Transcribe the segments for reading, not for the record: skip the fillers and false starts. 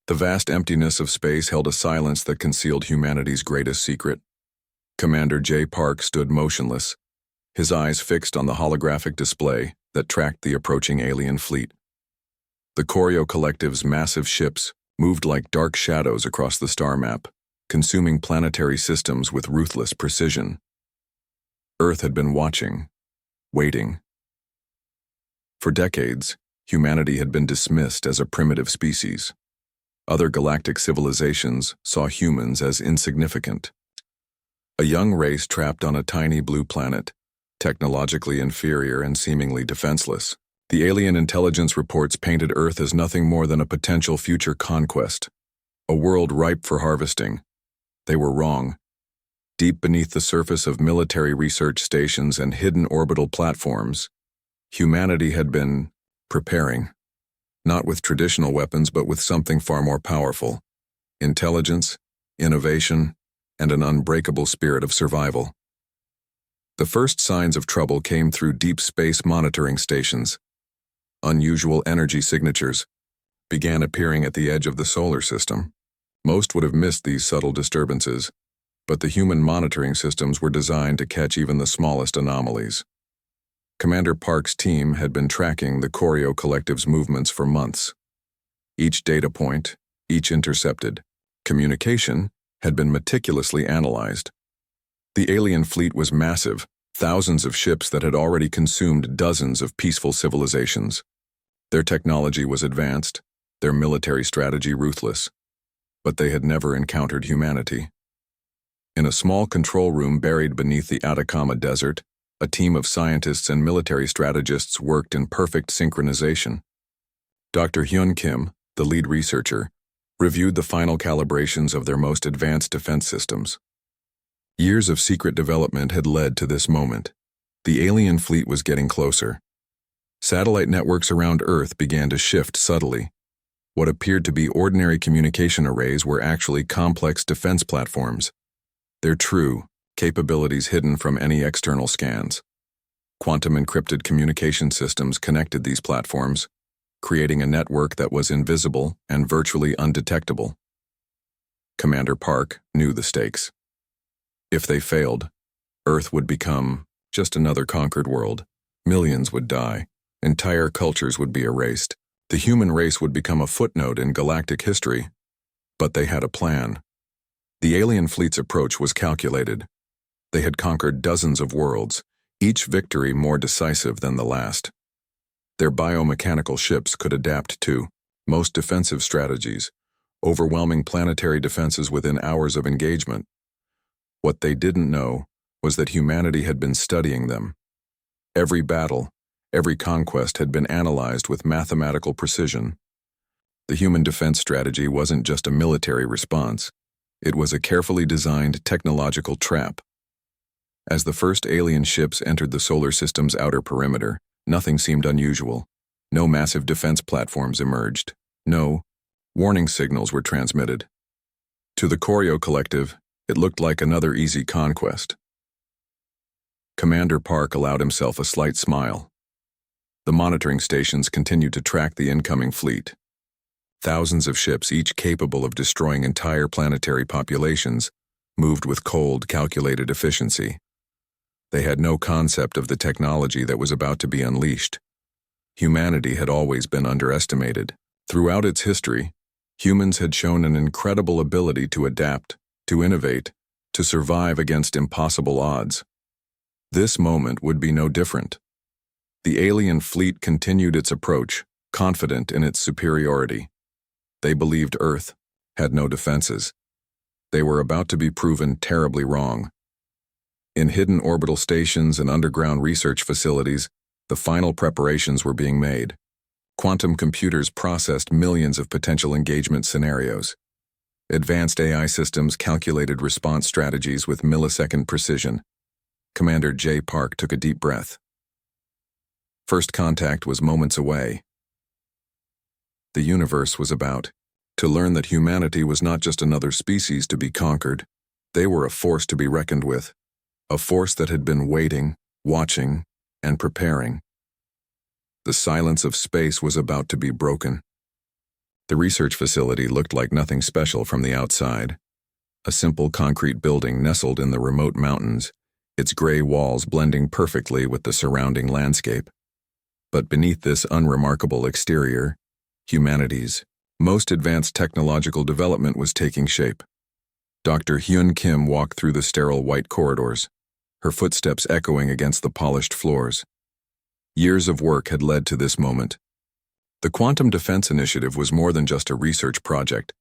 The vast emptiness of space held a silence that concealed humanity's greatest secret. Commander J. Park stood motionless, his eyes fixed on the holographic display that tracked the approaching alien fleet. The Choreo Collective's massive ships moved like dark shadows across the star map, consuming planetary systems with ruthless precision. Earth had been watching, waiting. For decades, humanity had been dismissed as a primitive species. Other galactic civilizations saw humans as insignificant. A young race trapped on a tiny blue planet, technologically inferior and seemingly defenseless. The alien intelligence reports painted Earth as nothing more than a potential future conquest, a world ripe for harvesting. They were wrong. Deep beneath the surface of military research stations and hidden orbital platforms, humanity had been preparing, not with traditional weapons but with something far more powerful: intelligence, innovation, and an unbreakable spirit of survival. The first signs of trouble came through deep space monitoring stations. Unusual energy signatures began appearing at the edge of the solar system. Most would have missed these subtle disturbances, but the human monitoring systems were designed to catch even the smallest anomalies. Commander Park's team had been tracking the Choreo Collective's movements for months. Each data point, each intercepted communication, had been meticulously analyzed. The alien fleet was massive, thousands of ships that had already consumed dozens of peaceful civilizations. Their technology was advanced, their military strategy ruthless, but they had never encountered humanity. In a small control room buried beneath the Atacama Desert, a team of scientists and military strategists worked in perfect synchronization. Dr. Hyun Kim, the lead researcher, reviewed the final calibrations of their most advanced defense systems. Years of secret development had led to this moment. The alien fleet was getting closer. Satellite networks around Earth began to shift subtly. What appeared to be ordinary communication arrays were actually complex defense platforms, their true capabilities hidden from any external scans. Quantum encrypted communication systems connected these platforms, creating a network that was invisible and virtually undetectable. Commander Park knew the stakes. If they failed, Earth would become just another conquered world. Millions would die. Entire cultures would be erased. The human race would become a footnote in galactic history. But they had a plan. The alien fleet's approach was calculated. They had conquered dozens of worlds, each victory more decisive than the last. Their biomechanical ships could adapt to most defensive strategies, overwhelming planetary defenses within hours of engagement. What they didn't know was that humanity had been studying them. Every battle, every conquest had been analyzed with mathematical precision. The human defense strategy wasn't just a military response. It was a carefully designed technological trap. As the first alien ships entered the solar system's outer perimeter, nothing seemed unusual. No massive defense platforms emerged. No warning signals were transmitted. To the Choreo Collective, it looked like another easy conquest. Commander Park allowed himself a slight smile. The monitoring stations continued to track the incoming fleet. Thousands of ships, each capable of destroying entire planetary populations, moved with cold, calculated efficiency. They had no concept of the technology that was about to be unleashed. Humanity had always been underestimated. Throughout its history, humans had shown an incredible ability to adapt, to innovate, to survive against impossible odds. This moment would be no different. The alien fleet continued its approach, confident in its superiority. They believed Earth had no defenses. They were about to be proven terribly wrong. In hidden orbital stations and underground research facilities, the final preparations were being made. Quantum computers processed millions of potential engagement scenarios. Advanced AI systems calculated response strategies with millisecond precision. Commander J. Park took a deep breath. First contact was moments away. The universe was about to learn that humanity was not just another species to be conquered. They were a force to be reckoned with, a force that had been waiting, watching, and preparing. The silence of space was about to be broken. The research facility looked like nothing special from the outside. A simple concrete building nestled in the remote mountains, its gray walls blending perfectly with the surrounding landscape. But beneath this unremarkable exterior, humanity's most advanced technological development was taking shape. Dr. Hyun Kim walked through the sterile white corridors, her footsteps echoing against the polished floors. Years of work had led to this moment. The Quantum Defense Initiative was more than just a research project.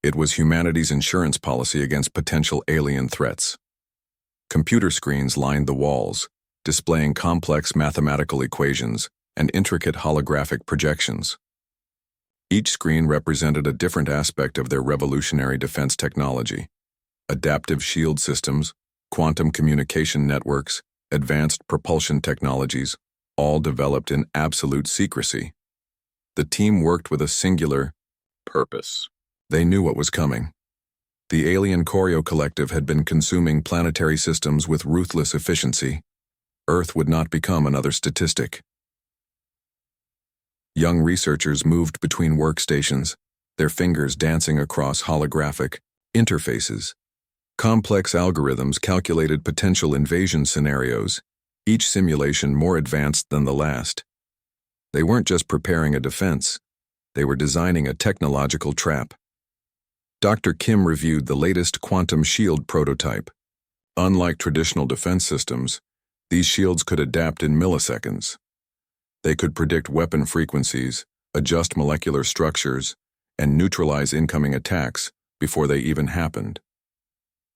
It was humanity's insurance policy against potential alien threats. Computer screens lined the walls, displaying complex mathematical equations and intricate holographic projections. Each screen represented a different aspect of their revolutionary defense technology: adaptive shield systems, quantum communication networks, advanced propulsion technologies, all developed in absolute secrecy. The team worked with a singular purpose. They knew what was coming. The alien Choreo Collective had been consuming planetary systems with ruthless efficiency. Earth would not become another statistic. Young researchers moved between workstations, their fingers dancing across holographic interfaces. Complex algorithms calculated potential invasion scenarios, each simulation more advanced than the last. They weren't just preparing a defense, they were designing a technological trap. Dr. Kim reviewed the latest quantum shield prototype. Unlike traditional defense systems, these shields could adapt in milliseconds. They could predict weapon frequencies, adjust molecular structures, and neutralize incoming attacks before they even happened.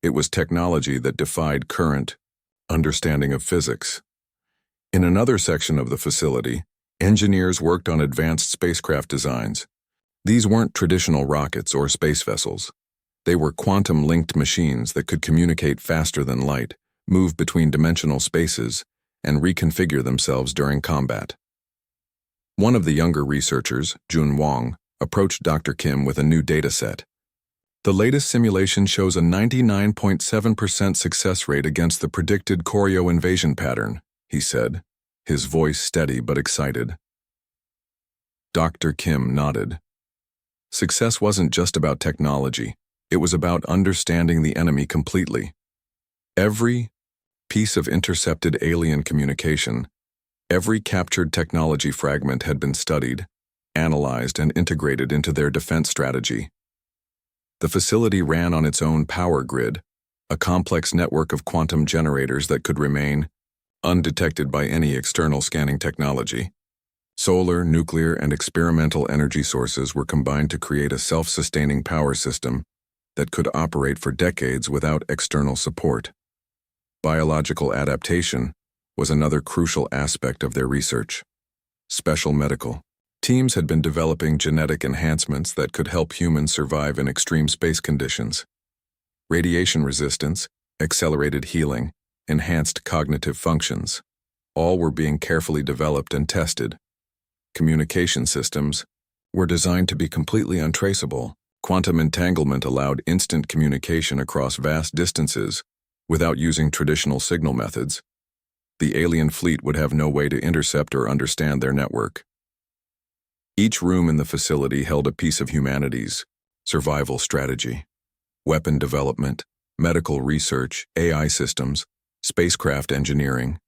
It was technology that defied current understanding of physics. In another section of the facility, engineers worked on advanced spacecraft designs. These weren't traditional rockets or space vessels. They were quantum-linked machines that could communicate faster than light, move between dimensional spaces, and reconfigure themselves during combat. One of the younger researchers, Jun Wong, approached Dr. Kim with a new data set. The latest simulation shows a 99.7% success rate against the predicted Choreo invasion pattern, he said, his voice steady but excited. Dr. Kim nodded. Success wasn't just about technology, it was about understanding the enemy completely. Every piece of intercepted alien communication, every captured technology fragment had been studied, analyzed, and integrated into their defense strategy. The facility ran on its own power grid, a complex network of quantum generators that could remain undetected by any external scanning technology. Solar, nuclear, and experimental energy sources were combined to create a self-sustaining power system that could operate for decades without external support. Biological adaptation was another crucial aspect of their research. Special medical teams had been developing genetic enhancements that could help humans survive in extreme space conditions. Radiation resistance, accelerated healing, enhanced cognitive functions, all were being carefully developed and tested. Communication systems were designed to be completely untraceable. Quantum entanglement allowed instant communication across vast distances without using traditional signal methods. The alien fleet would have no way to intercept or understand their network. Each room in the facility held a piece of humanity's survival strategy. Weapon development, medical research, AI systems, spacecraft engineering.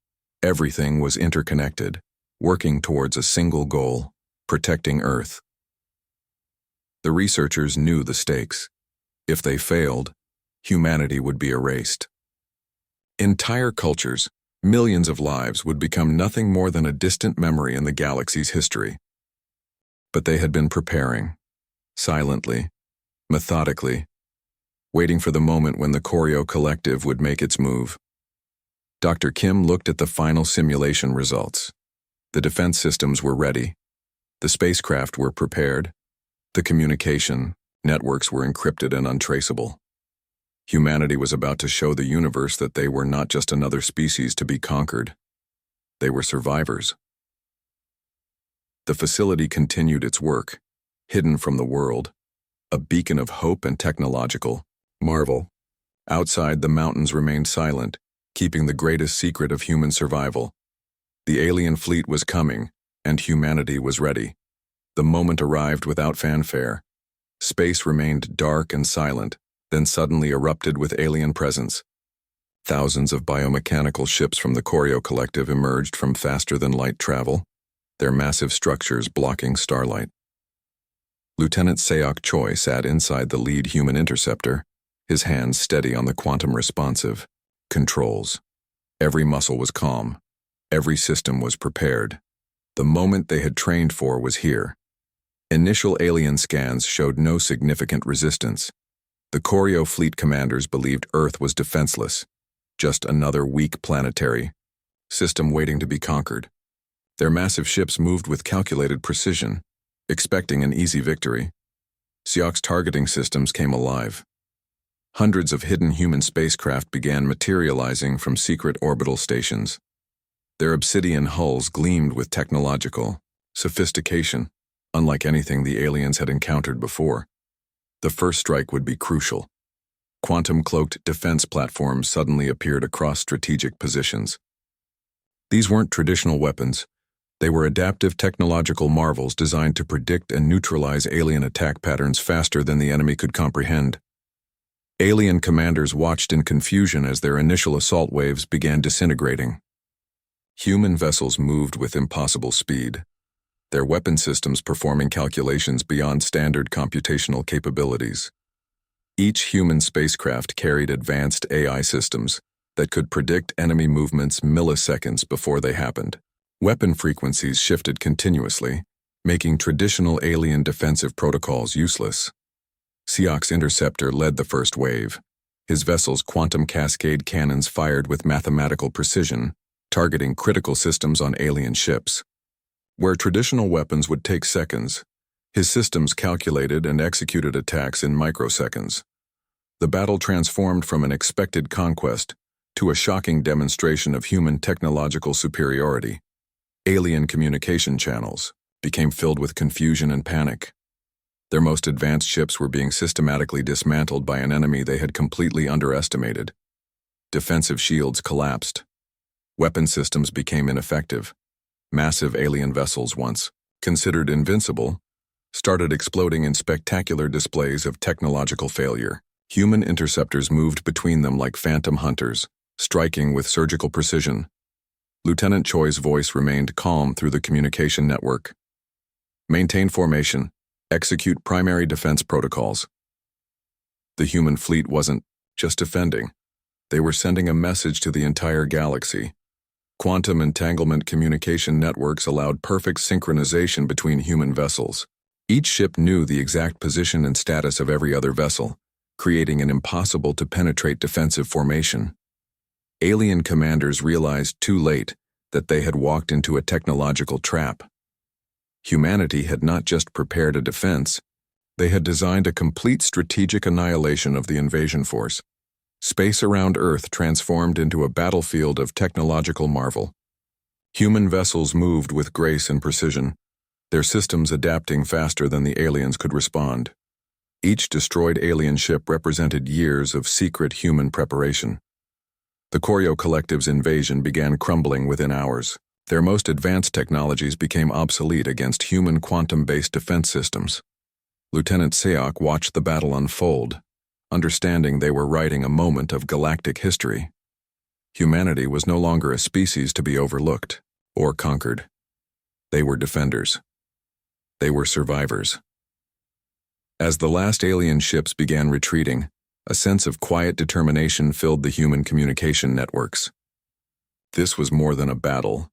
Everything was interconnected, working towards a single goal: protecting Earth. The researchers knew the stakes. If they failed, humanity would be erased. Entire cultures, millions of lives would become nothing more than a distant memory in the galaxy's history. But they had been preparing, silently, methodically, waiting for the moment when the Choreo Collective would make its move. Dr. Kim looked at the final simulation results. The defense systems were ready. The spacecraft were prepared. The communication networks were encrypted and untraceable. Humanity was about to show the universe that they were not just another species to be conquered. They were survivors. The facility continued its work, hidden from the world, a beacon of hope and technological marvel. Outside, the mountains remained silent, keeping the greatest secret of human survival. The alien fleet was coming, and humanity was ready. The moment arrived without fanfare. Space remained dark and silent, then suddenly erupted with alien presence. Thousands of biomechanical ships from the Koryo Collective emerged from faster-than-light travel, their massive structures blocking starlight. Lieutenant Seok Choi sat inside the lead human interceptor, his hands steady on the quantum-responsive controls. Every muscle was calm. Every system was prepared. The moment they had trained for was here. Initial alien scans showed no significant resistance. The Koryo fleet commanders believed Earth was defenseless, just another weak planetary system waiting to be conquered. Their massive ships moved with calculated precision, expecting an easy victory. Seok's targeting systems came alive. Hundreds of hidden human spacecraft began materializing from secret orbital stations. Their obsidian hulls gleamed with technological sophistication, unlike anything the aliens had encountered before. The first strike would be crucial. Quantum-cloaked defense platforms suddenly appeared across strategic positions. These weren't traditional weapons. They were adaptive technological marvels designed to predict and neutralize alien attack patterns faster than the enemy could comprehend. Alien commanders watched in confusion as their initial assault waves began disintegrating. Human vessels moved with impossible speed, their weapon systems performing calculations beyond standard computational capabilities. Each human spacecraft carried advanced AI systems that could predict enemy movements milliseconds before they happened. Weapon frequencies shifted continuously, making traditional alien defensive protocols useless. Seok's interceptor led the first wave. His vessel's quantum cascade cannons fired with mathematical precision, targeting critical systems on alien ships. Where traditional weapons would take seconds, his systems calculated and executed attacks in microseconds. The battle transformed from an expected conquest to a shocking demonstration of human technological superiority. Alien communication channels became filled with confusion and panic. Their most advanced ships were being systematically dismantled by an enemy they had completely underestimated. Defensive shields collapsed. Weapon systems became ineffective. Massive alien vessels, once considered invincible, started exploding in spectacular displays of technological failure. Human interceptors moved between them like phantom hunters, striking with surgical precision. Lieutenant Choi's voice remained calm through the communication network. Maintain formation. Execute primary defense protocols. The human fleet wasn't just defending. They were sending a message to the entire galaxy. Quantum entanglement communication networks allowed perfect synchronization between human vessels. Each ship knew the exact position and status of every other vessel, creating an impossible-to-penetrate defensive formation. Alien commanders realized too late that they had walked into a technological trap. Humanity had not just prepared a defense, they had designed a complete strategic annihilation of the invasion force. Space around Earth transformed into a battlefield of technological marvel. Human vessels moved with grace and precision, their systems adapting faster than the aliens could respond. Each destroyed alien ship represented years of secret human preparation. The Koryo Collective's invasion began crumbling within hours. Their most advanced technologies became obsolete against human quantum-based defense systems. Lieutenant Seok watched the battle unfold, understanding they were writing a moment of galactic history. Humanity was no longer a species to be overlooked or conquered. They were defenders. They were survivors. As the last alien ships began retreating, a sense of quiet determination filled the human communication networks. This was more than a battle.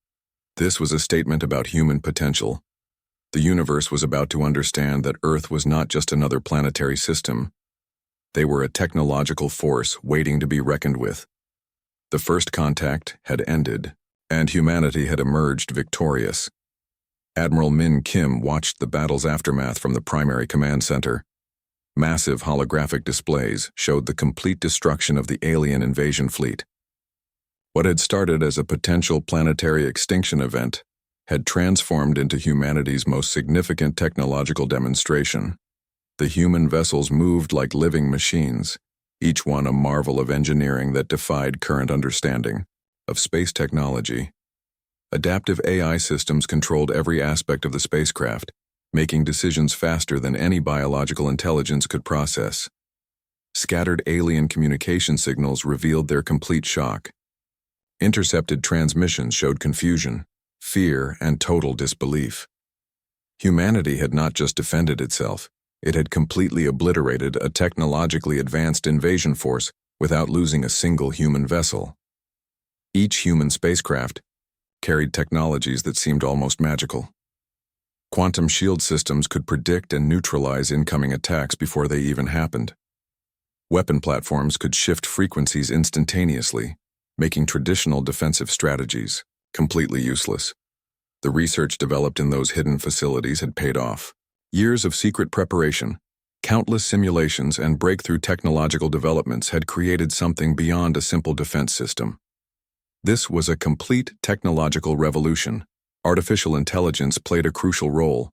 This was a statement about human potential. The universe was about to understand that Earth was not just another planetary system. They were a technological force waiting to be reckoned with. The first contact had ended, and humanity had emerged victorious. Admiral Min Kim watched the battle's aftermath from the primary command center. Massive holographic displays showed the complete destruction of the alien invasion fleet. What had started as a potential planetary extinction event had transformed into humanity's most significant technological demonstration. The human vessels moved like living machines, each one a marvel of engineering that defied current understanding of space technology. Adaptive AI systems controlled every aspect of the spacecraft, making decisions faster than any biological intelligence could process. Scattered alien communication signals revealed their complete shock. Intercepted transmissions showed confusion, fear, and total disbelief. Humanity had not just defended itself, it had completely obliterated a technologically advanced invasion force without losing a single human vessel. Each human spacecraft carried technologies that seemed almost magical. Quantum shield systems could predict and neutralize incoming attacks before they even happened. Weapon platforms could shift frequencies instantaneously, making traditional defensive strategies completely useless. The research developed in those hidden facilities had paid off. Years of secret preparation, countless simulations, and breakthrough technological developments had created something beyond a simple defense system. This was a complete technological revolution. Artificial intelligence played a crucial role.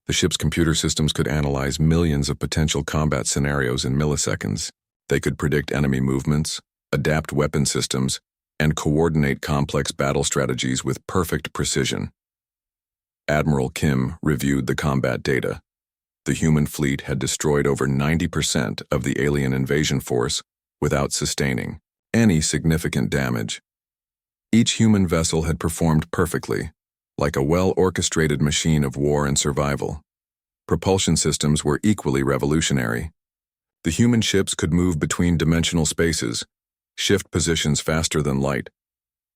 The ship's computer systems could analyze millions of potential combat scenarios in milliseconds. They could predict enemy movements, adapt weapon systems, and coordinate complex battle strategies with perfect precision. Admiral Kim reviewed the combat data. The human fleet had destroyed over 90% of the alien invasion force without sustaining any significant damage. Each human vessel had performed perfectly, like a well-orchestrated machine of war and survival. Propulsion systems were equally revolutionary. The human ships could move between dimensional spaces, shift positions faster than light,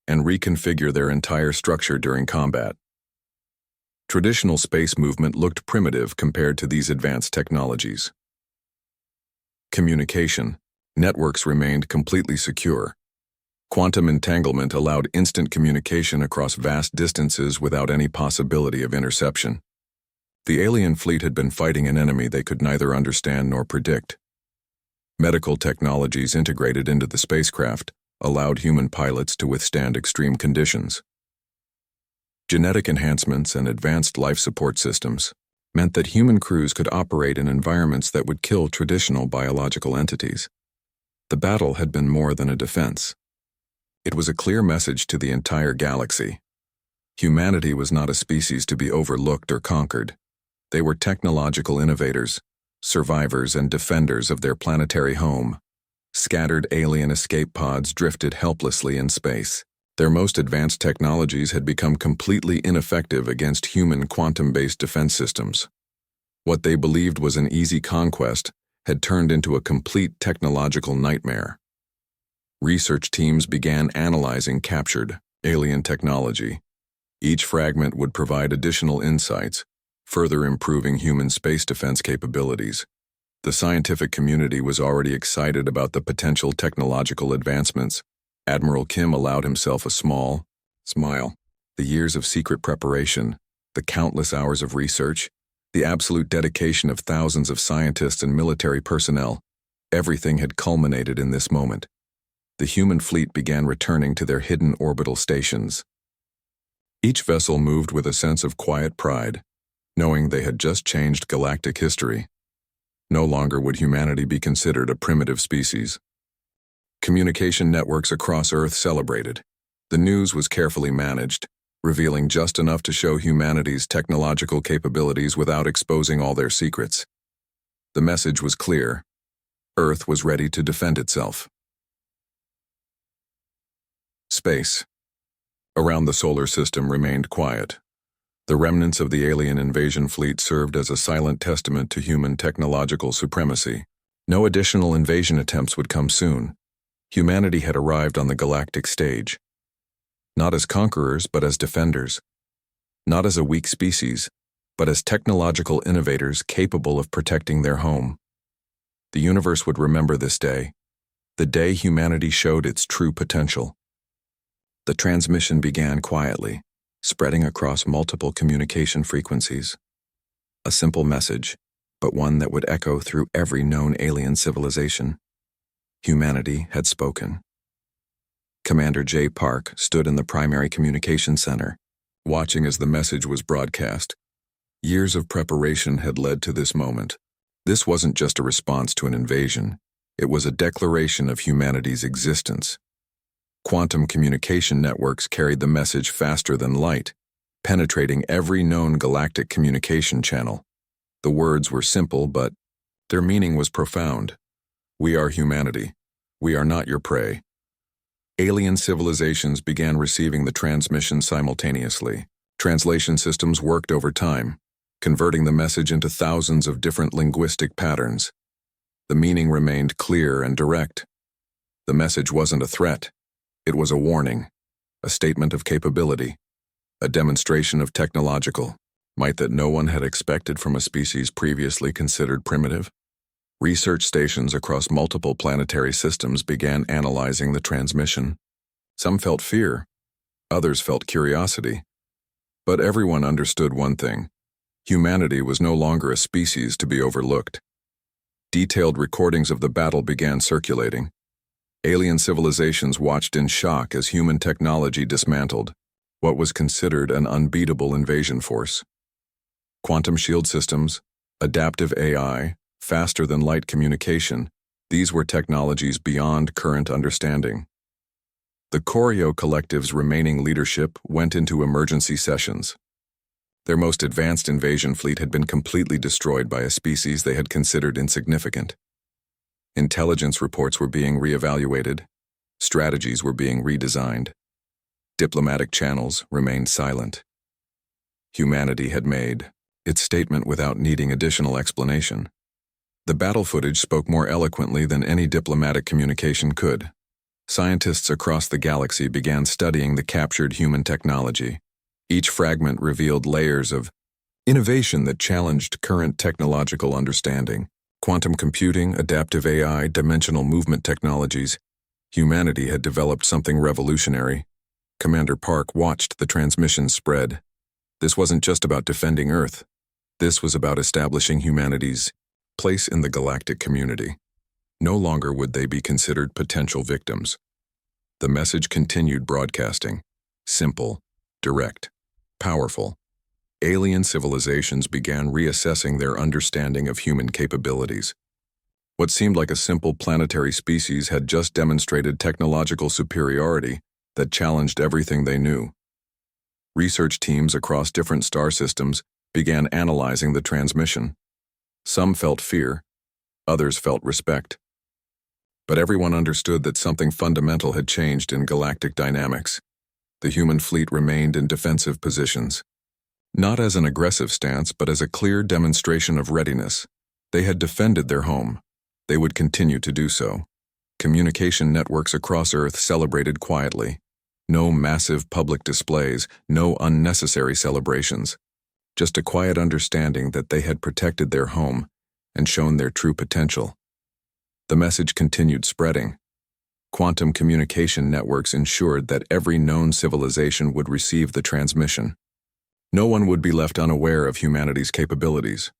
and reconfigure their entire structure during combat. Traditional space movement looked primitive compared to these advanced technologies. Communication. Networks remained completely secure. Quantum entanglement allowed instant communication across vast distances without any possibility of interception. The alien fleet had been fighting an enemy they could neither understand nor predict. Medical technologies integrated into the spacecraft allowed human pilots to withstand extreme conditions. Genetic enhancements and advanced life support systems meant that human crews could operate in environments that would kill traditional biological entities. The battle had been more than a defense. It was a clear message to the entire galaxy. Humanity was not a species to be overlooked or conquered. They were technological innovators, survivors and defenders of their planetary home. Scattered alien escape pods drifted helplessly in space. Their most advanced technologies had become completely ineffective against human quantum-based defense systems. What they believed was an easy conquest had turned into a complete technological nightmare. Research teams began analyzing captured alien technology. Each fragment would provide additional insights, further improving human space defense capabilities. The scientific community was already excited about the potential technological advancements. Admiral Kim allowed himself a small smile. The years of secret preparation, the countless hours of research, the absolute dedication of thousands of scientists and military personnel, everything had culminated in this moment. The human fleet began returning to their hidden orbital stations. Each vessel moved with a sense of quiet pride, knowing they had just changed galactic history. No longer would humanity be considered a primitive species. Communication networks across Earth celebrated. The news was carefully managed, revealing just enough to show humanity's technological capabilities without exposing all their secrets. The message was clear. Earth was ready to defend itself. Space. Around the solar system remained quiet. The remnants of the alien invasion fleet served as a silent testament to human technological supremacy. No additional invasion attempts would come soon. Humanity had arrived on the galactic stage. Not as conquerors, but as defenders. Not as a weak species, but as technological innovators capable of protecting their home. The universe would remember this day, the day humanity showed its true potential. The transmission began quietly, spreading across multiple communication frequencies. A simple message, but one that would echo through every known alien civilization. Humanity had spoken. Commander J. Park stood in the primary communication center, watching as the message was broadcast. Years of preparation had led to this moment. This wasn't just a response to an invasion. It was a declaration of humanity's existence. Quantum communication networks carried the message faster than light, penetrating every known galactic communication channel. The words were simple, but their meaning was profound. We are humanity. We are not your prey. Alien civilizations began receiving the transmission simultaneously. Translation systems worked over time, converting the message into thousands of different linguistic patterns. The meaning remained clear and direct. The message wasn't a threat. It was a warning, a statement of capability, a demonstration of technological might that no one had expected from a species previously considered primitive. Research stations across multiple planetary systems began analyzing the transmission. Some felt fear, others felt curiosity. But everyone understood one thing: humanity was no longer a species to be overlooked. Detailed recordings of the battle began circulating. Alien civilizations watched in shock as human technology dismantled what was considered an unbeatable invasion force. Quantum shield systems, adaptive AI, faster-than-light communication, these were technologies beyond current understanding. The Choreo Collective's remaining leadership went into emergency sessions. Their most advanced invasion fleet had been completely destroyed by a species they had considered insignificant. Intelligence reports were being reevaluated, strategies were being redesigned. Diplomatic channels remained silent. Humanity had made its statement without needing additional explanation. The battle footage spoke more eloquently than any diplomatic communication could. Scientists across the galaxy began studying the captured human technology. Each fragment revealed layers of innovation that challenged current technological understanding. Quantum computing, adaptive AI, dimensional movement technologies. Humanity had developed something revolutionary. Commander Park watched the transmissions spread. This wasn't just about defending Earth. This was about establishing humanity's place in the galactic community. No longer would they be considered potential victims. The message continued broadcasting. Simple, direct, powerful. Alien civilizations began reassessing their understanding of human capabilities. What seemed like a simple planetary species had just demonstrated technological superiority that challenged everything they knew. Research teams across different star systems began analyzing the transmission. Some felt fear, others felt respect. But everyone understood that something fundamental had changed in galactic dynamics. The human fleet remained in defensive positions. Not as an aggressive stance, but as a clear demonstration of readiness. They had defended their home. They would continue to do so. Communication networks across Earth celebrated quietly. No massive public displays, no unnecessary celebrations. Just a quiet understanding that they had protected their home and shown their true potential. The message continued spreading. Quantum communication networks ensured that every known civilization would receive the transmission. No one would be left unaware of humanity's capabilities.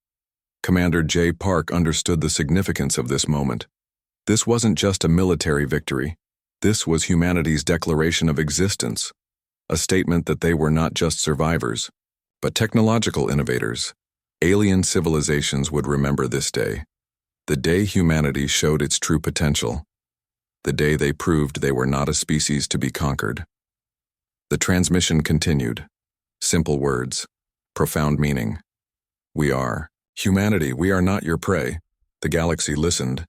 Commander J. Park understood the significance of this moment. This wasn't just a military victory. This was humanity's declaration of existence, a statement that they were not just survivors, but technological innovators. Alien civilizations would remember this day, the day humanity showed its true potential, the day they proved they were not a species to be conquered. The transmission continued. Simple words, profound meaning. We are humanity, we are not your prey. The galaxy listened,